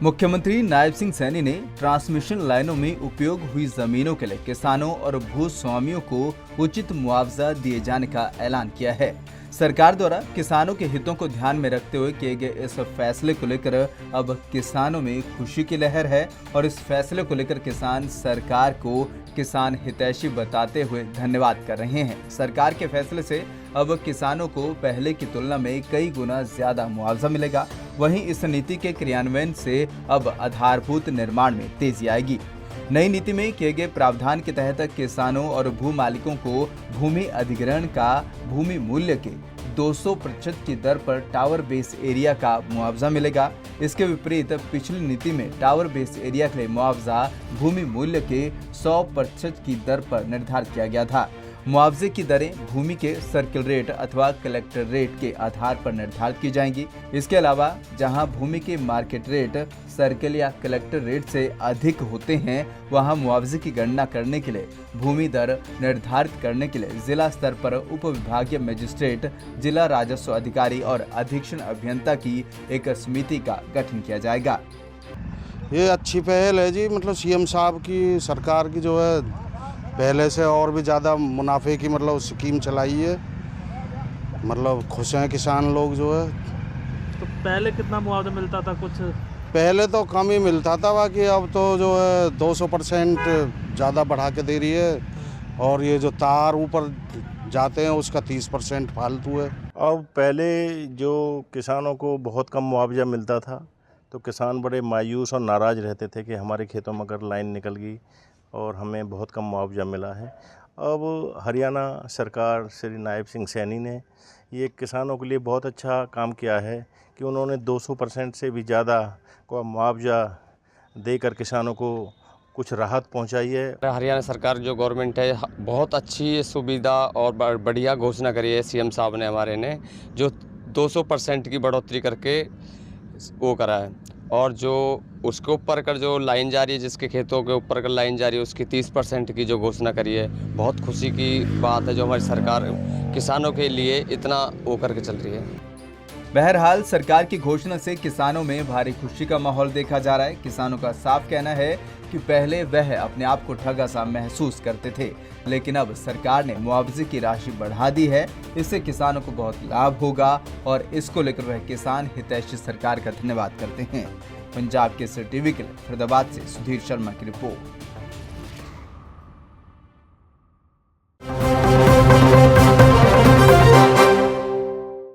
मुख्यमंत्री नायब सिंह सैनी ने ट्रांसमिशन लाइनों में उपयोग हुई जमीनों के लिए किसानों और भूस्वामियों को उचित मुआवजा दिए जाने का ऐलान किया है। सरकार द्वारा किसानों के हितों को ध्यान में रखते हुए किए गए इस फैसले को लेकर अब किसानों में खुशी की लहर है और इस फैसले को लेकर किसान सरकार को किसान हितैषी बताते हुए धन्यवाद कर रहे हैं। सरकार के फैसले से अब किसानों को पहले की तुलना में कई गुना ज्यादा मुआवजा मिलेगा। वहीं इस नीति के क्रियान्वयन से अब आधारभूत निर्माण में तेजी आएगी। नई नीति में किए गए प्रावधान के तहत किसानों और भू मालिकों को भूमि अधिग्रहण का भूमि मूल्य के 200% की दर पर टावर बेस एरिया का मुआवजा मिलेगा। इसके विपरीत पिछली नीति में टावर बेस एरिया के लिए मुआवजा भूमि मूल्य के 100% की दर पर निर्धारित किया गया था। मुआवजे की दरें भूमि के सर्किल रेट अथवा कलेक्टर रेट के आधार पर निर्धारित की जाएंगी। इसके अलावा जहां भूमि के मार्केट रेट सर्किल या कलेक्टर रेट से अधिक होते हैं, वहां मुआवजे की गणना करने के लिए भूमि दर निर्धारित करने के लिए जिला स्तर पर उप विभागीय मजिस्ट्रेट, जिला राजस्व अधिकारी और अधीक्षण अभियंता की एक समिति का गठन किया जाएगा। ये अच्छी पहल है जी, मतलब सीएम साहब की सरकार की जो है पहले से और भी ज़्यादा मुनाफे की मतलब स्कीम चलाई है। मतलब खुश हैं किसान लोग जो है। तो पहले कितना मुआवजा मिलता था? कुछ पहले तो कम ही मिलता था, बाकी अब तो जो है 200% ज़्यादा बढ़ा के दे रही है। और ये जो तार ऊपर जाते हैं उसका 30% फालतू है। अब पहले जो किसानों को बहुत कम मुआवजा मिलता था तो किसान बड़े मायूस और नाराज़ रहते थे कि हमारे खेतों में अगर लाइन निकल गई और हमें बहुत कम मुआवजा मिला है। अब हरियाणा सरकार श्री नायब सिंह सैनी ने ये किसानों के लिए बहुत अच्छा काम किया है कि उन्होंने 200% से भी ज़्यादा को मुआवजा देकर किसानों को कुछ राहत पहुंचाई है। हरियाणा सरकार जो गवर्नमेंट है बहुत अच्छी सुविधा और बढ़िया घोषणा करी है सीएम साहब ने हमारे ने, जो 200% की बढ़ोतरी करके वो करा है। और जो उसके ऊपर कर जो लाइन जा रही है, जिसके खेतों के ऊपर कर लाइन जा रही है, उसकी 30% की जो घोषणा करी है, बहुत खुशी की बात है जो हमारी सरकार किसानों के लिए इतना वो करके चल रही है। बहरहाल सरकार की घोषणा से किसानों में भारी खुशी का माहौल देखा जा रहा है। किसानों का साफ कहना है कि पहले वह अपने आप को ठगा सा महसूस करते थे, लेकिन अब सरकार ने मुआवजे की राशि बढ़ा दी है। इससे किसानों को बहुत लाभ होगा और इसको लेकर वह किसान हितैषी सरकार का धन्यवाद करते हैं। पंजाब केसरी टीवी के लिए फरीदाबाद से सुधीर शर्मा की रिपोर्ट।